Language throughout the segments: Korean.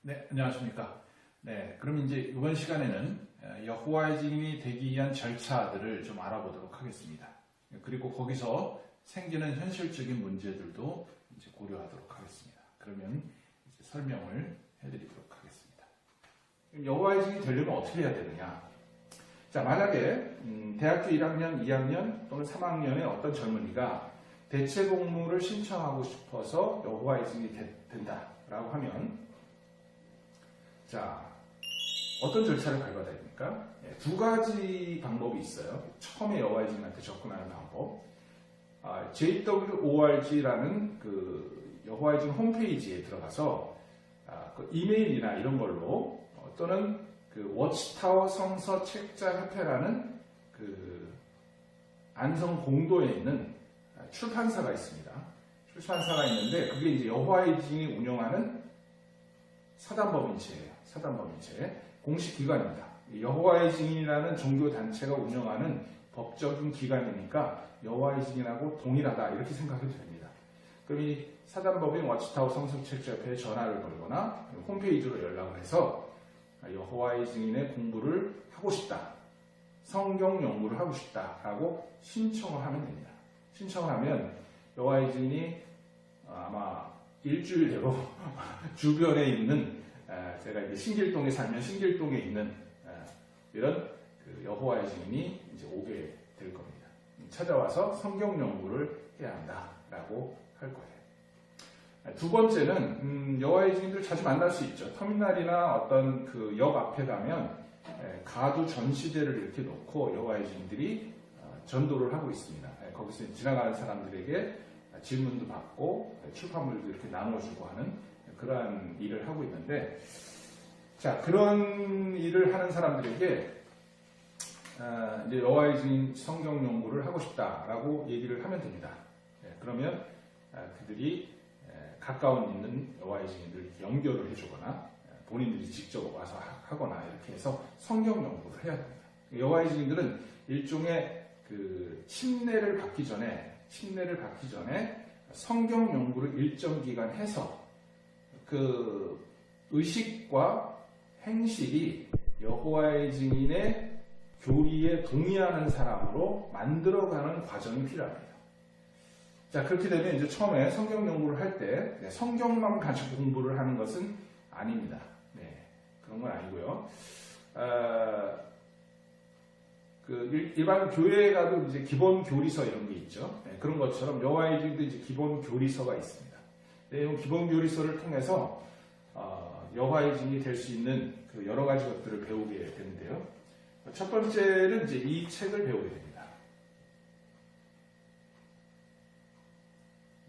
네, 안녕하십니까. 네, 그럼 이제 이번 시간에는 여호와의 증인이 되기 위한 절차들을 좀 알아보도록 하겠습니다. 그리고 거기서 생기는 현실적인 문제들도 이제 고려하도록 하겠습니다. 그러면 이제 설명을 해드리도록 하겠습니다. 여호와의 증인이 되려면 어떻게 해야 되느냐? 자, 만약에 대학교 1학년, 2학년 또는 3학년의 어떤 젊은이가 대체 공무를 신청하고 싶어서 여호와의 증인이 된다라고 하면, 자, 어떤 절차를 밟아야 됩니까? 두 가지 방법이 있어요. 처음에 여호와의 증인한테 접근하는 방법. JWORG라는 그 여호와의 증인 홈페이지에 들어가서 그 이메일이나 이런 걸로 또는 그 워치타워 성서 책자 협회라는 그 안성 공도에 있는 출판사가 있습니다. 출판사가 있는데 그게 이제 여호와의 증인이 운영하는 사단법인체예요. 사단법인체 공식 기관입니다. 여호와의 증인이라는 종교 단체가 운영하는 법적인 기관이니까 여호와의 증인하고 동일하다 이렇게 생각해도 됩니다. 그럼 이 사단법인 워치타워 성서책자협회에 전화를 걸거나 홈페이지로 연락을 해서 여호와의 증인의 공부를 하고 싶다, 성경 연구를 하고 싶다라고 신청을 하면 됩니다. 신청을 하면 여호와의 증인이 아마 일주일내로 주변에 있는, 제가 이제 신길동에 살면 신길동에 있는 이런 그 여호와의 증인이 이제 오게 될 겁니다. 찾아와서 성경 연구를 해야 한다라고 할 거예요. 두 번째는 여호와의 증인들 자주 만날 수 있죠. 터미널이나 어떤 그 역 앞에 가면 가두 전시대를 이렇게 놓고 여호와의 증인들이 전도를 하고 있습니다. 거기서 지나가는 사람들에게 질문도 받고 출판물도 이렇게 나눠주고 하는 그러한 일을 하고 있는데, 자, 그런 일을 하는 사람들에게 이제 여호와의 증인 성경 연구를 하고 싶다라고 얘기를 하면 됩니다. 그러면 그들이 가까운 있는 여호와의 증인들 연결을 해주거나 본인들이 직접 와서 하거나 이렇게 해서 성경 연구를 해야 됩니다. 여호와의 증인들은 일종의 그 침례를 받기 전에 성경 연구를 일정 기간 해서 그 의식과 행실이 여호와의 증인의 교리에 동의하는 사람으로 만들어가는 과정이 필요합니다. 자, 그렇게 되면 이제 처음에 성경 연구를 할 때 성경만 가지고 공부를 하는 것은 아닙니다. 네, 그런 건 아니고요. 그 일반 교회에 가도 이제 기본 교리서 이런 게 있죠. 네, 그런 것처럼 여호와의 증인도 이제 기본 교리서가 있습니다. 네, 이 기본 교리서를 통해서 여호와의 증인이 될 수 있는 그 여러 가지 것들을 배우게 되는데요. 첫 번째는 이제 이 책을 배우게 됩니다.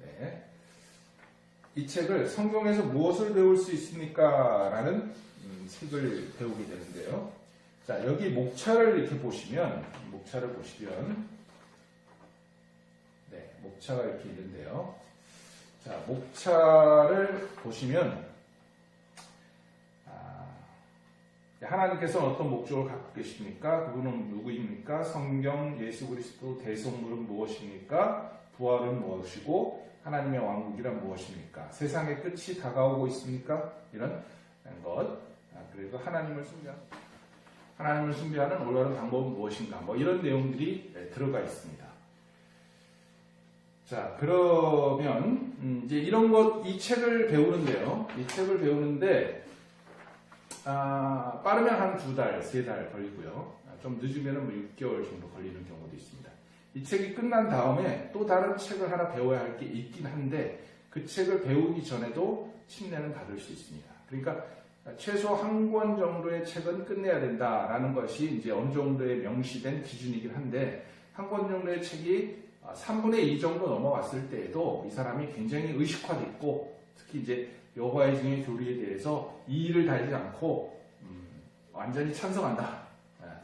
네, 이 책을 성경에서 무엇을 배울 수 있습니까?라는 책을 배우게 되는데요. 자, 여기 목차를 이렇게 보시면, 네, 목차가 이렇게 있는데요. 자, 목차를 보시면, 하나님께서는 어떤 목적을 갖고 계십니까? 그분은 누구입니까? 성경, 예수 그리스도, 대성물은 무엇입니까? 부활은 무엇이고, 하나님의 왕국이란 무엇입니까? 세상의 끝이 다가오고 있습니까? 이런 것. 그리고 하나님을 숭배하는 올바른 방법은 무엇인가? 뭐 이런 내용들이 들어가 있습니다. 자, 그러면 이제 이런 것, 이 책을 배우는데요. 이 책을 배우는데 빠르면 한 2달, 3달 걸리고요. 좀 늦으면 뭐 6개월 정도 걸리는 경우도 있습니다. 이 책이 끝난 다음에 또 다른 책을 하나 배워야 할 게 있긴 한데 그 책을 배우기 전에도 침례는 받을 수 있습니다. 그러니까 최소 한 권 정도의 책은 끝내야 된다라는 것이 이제 어느 정도의 명시된 기준이긴 한데, 한 권 정도의 책이 3분의 2 정도 넘어갔을 때에도 이 사람이 굉장히 의식화됐고, 특히 이제 여호와의 증인의 교리에 대해서 이의를 달지 않고 완전히 찬성한다.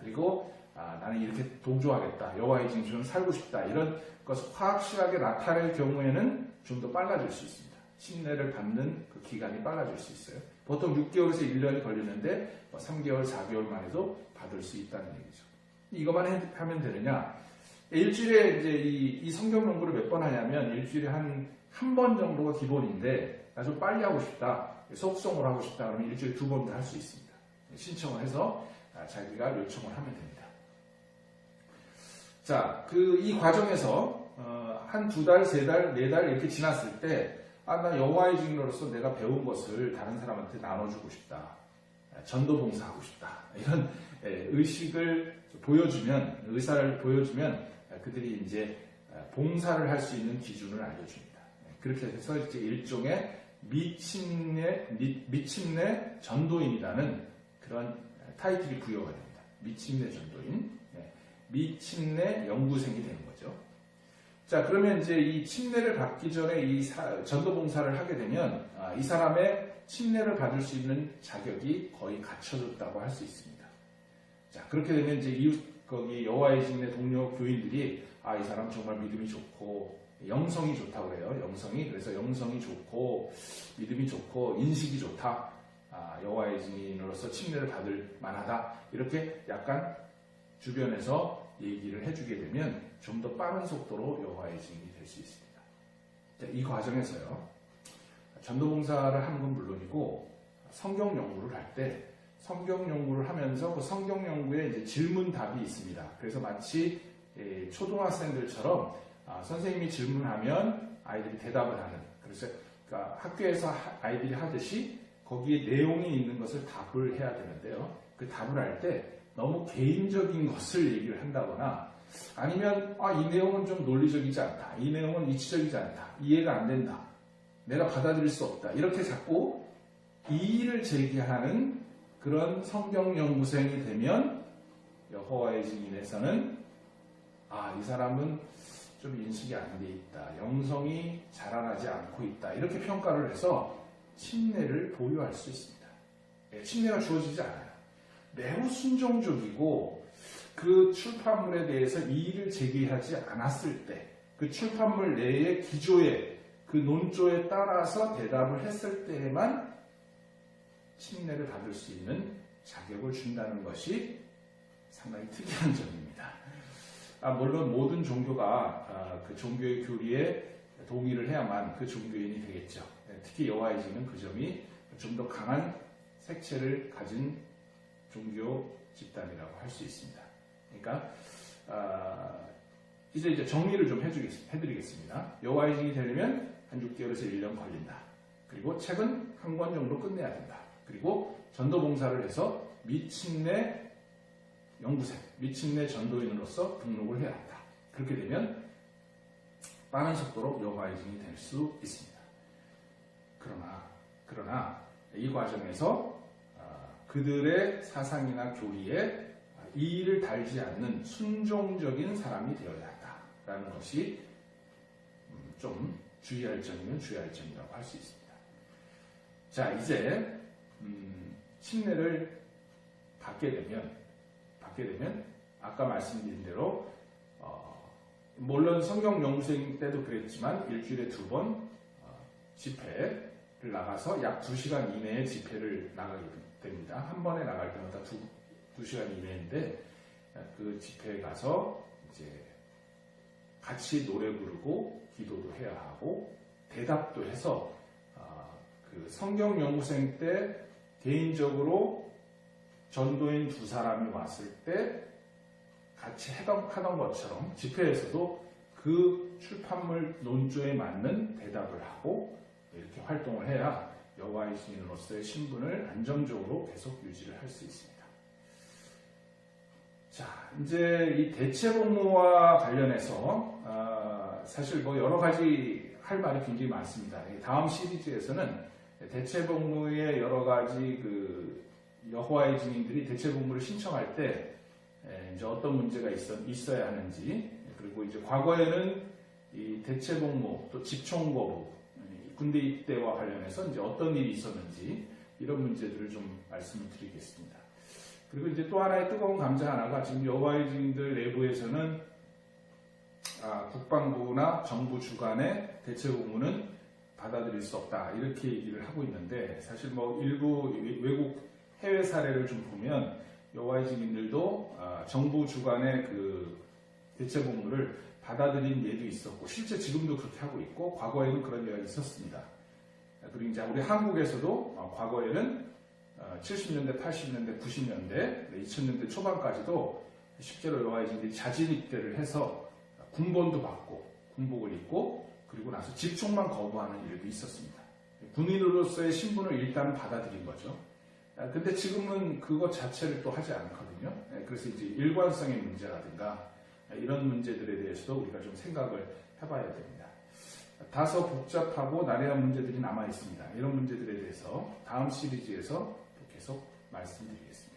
그리고 나는 이렇게 동조하겠다. 여호와의 증인처럼 살고 싶다. 이런 것을 확실하게 나타낼 경우에는 좀 더 빨라질 수 있습니다. 침례를 받는 그 기간이 빨라질 수 있어요. 보통 6개월에서 1년이 걸리는데 3개월, 4개월만 해도 받을 수 있다는 얘기죠. 이것만 하면 되느냐? 일주일에 이제 이 성경 연구를 몇 번 하냐면 일주일에 한 번 정도가 기본인데 나 좀 빨리 하고 싶다. 소속성을 하고 싶다 그러면 일주일에 2번도 할 수 있습니다. 신청을 해서 자기가 요청을 하면 됩니다. 자, 이 과정에서 한 2달, 3달, 4달 이렇게 지났을 때 나 여호와의 증인으로서 내가 배운 것을 다른 사람한테 나눠주고 싶다. 전도 봉사하고 싶다. 이런 의식을 보여주면, 의사를 보여주면 그들이 이제 봉사를 할 수 있는 기준을 알려줍니다. 그렇게 해서 이제 일종의 미침내 전도인이라는 그런 타이틀이 부여가 됩니다. 미침내 전도인, 미침내 연구생이 되는 거죠. 자, 그러면 이제 이 침례를 받기 전에 이 전도 봉사를 하게 되면 이 사람의 침례를 받을 수 있는 자격이 거의 갖춰졌다고 할 수 있습니다. 자, 그렇게 되면 이제 거기 여호와의 증인의 동료 교인들이 이 사람 정말 믿음이 좋고 영성이 좋다고 그래요. 그래서 영성이 좋고 믿음이 좋고 인식이 좋다. 여호와의 증인으로서 침례를 받을 만하다. 이렇게 약간 주변에서 얘기를 해주게 되면 좀 더 빠른 속도로 여호와의 증인이 될 수 있습니다. 자, 이 과정에서요. 전도봉사를 하는 건 물론이고 성경 연구를 할 때 성경 연구를 하면서 그 성경 연구에 이제 질문 답이 있습니다. 그래서 마치 초등학생들처럼 선생님이 질문하면 아이들이 대답을 하는, 그래서 그러니까 학교에서 아이들이 하듯이 거기에 내용이 있는 것을 답을 해야 되는데요. 그 답을 할 때 너무 개인적인 것을 얘기를 한다거나 아니면 이 내용은 좀 논리적이지 않다. 이 내용은 이치적이지 않다. 이해가 안 된다. 내가 받아들일 수 없다. 이렇게 자꾸 이의를 제기하는 그런 성경 연구생이 되면 여호와의 증인에서는 이 사람은 좀 인식이 안 돼 있다. 영성이 자라나지 않고 있다. 이렇게 평가를 해서 침례를 보유할 수 있습니다. 침례가 주어지지 않아요. 매우 순종적이고 그 출판물에 대해서 이의를 제기하지 않았을 때 그 출판물 내의 기조에 그 논조에 따라서 대답을 했을 때에만 침례를 받을 수 있는 자격을 준다는 것이 상당히 특이한 점입니다. 물론 모든 종교가 그 종교의 교리에 동의를 해야만 그 종교인이 되겠죠. 특히 여호와의 증인은 그 점이 좀 더 강한 색채를 가진 종교 집단이라고 할 수 있습니다. 그러니까 이제 정리를 좀 해드리겠습니다. 여호와의 증인이 되려면 한 6개월에서 1년 걸린다. 그리고 책은 한 권 정도 끝내야 된다. 그리고 전도 봉사를 해서 미침내 연구생, 미침내 전도인으로서 등록을 해야 한다. 그렇게 되면 빠른 속도로 여호와의 증인이 될 수 있습니다. 그러나 이 과정에서 그들의 사상이나 교리에 이의를 달지 않는 순종적인 사람이 되어야 한다라는 것이 좀 주의할 점이면 주의할 점이라고 할 수 있습니다. 자, 이제 침례를 받게 되면 아까 말씀드린 대로 물론 성경 연구생 때도 그랬지만 일주일에 2번 집회를 나가서 약 2시간 이내에 집회를 나가게 됩니다. 한 번에 나갈 때마다 2시간 이내인데 그 집회에 가서 이제 같이 노래 부르고 기도도 해야 하고 대답도 해서 그 성경 연구생 때 개인적으로 전도인 2사람이 왔을 때 같이 하던 것처럼 집회에서도 그 출판물 논조에 맞는 대답을 하고 이렇게 활동을 해야 여호와의 증인으로서의 신분을 안정적으로 계속 유지를 할 수 있습니다. 자, 이제 이 대체복무와 관련해서 사실 여러 가지 할 말이 굉장히 많습니다. 다음 시리즈에서는 대체복무의 여러 가지 그 여호와의 증인들이 대체복무를 신청할 때 이제 어떤 문제가 있어야 하는지, 그리고 이제 과거에는 이 대체복무 또 직총거부 군대 입대와 관련해서 이제 어떤 일이 있었는지 이런 문제들을 좀 말씀을 드리겠습니다. 그리고 이제 또 하나의 뜨거운 감자 하나가 지금 여호와의 증인들 내부에서는 국방부나 정부 주관의 대체복무는 받아들일 수 없다 이렇게 얘기를 하고 있는데, 사실 일부 외국 해외 사례를 좀 보면 여호와의 증인들도 정부 주관의 그 대체복무를 받아들인 예도 있었고 실제 지금도 그렇게 하고 있고 과거에는 그런 예가 있었습니다. 그리고 이제 우리 한국에서도 과거에는 70년대, 80년대, 90년대, 2000년대 초반까지도 실제로 여아이징들이 자진 입대를 해서 군번도 받고 군복을 입고 그리고 나서 집총만 거부하는 일도 있었습니다. 군인으로서의 신분을 일단 받아들인 거죠. 근데 지금은 그것 자체를 또 하지 않거든요. 그래서 이제 일관성의 문제라든가 이런 문제들에 대해서도 우리가 좀 생각을 해봐야 됩니다. 다소 복잡하고 난해한 문제들이 남아 있습니다. 이런 문제들에 대해서 다음 시리즈에서 또 계속 말씀드리겠습니다.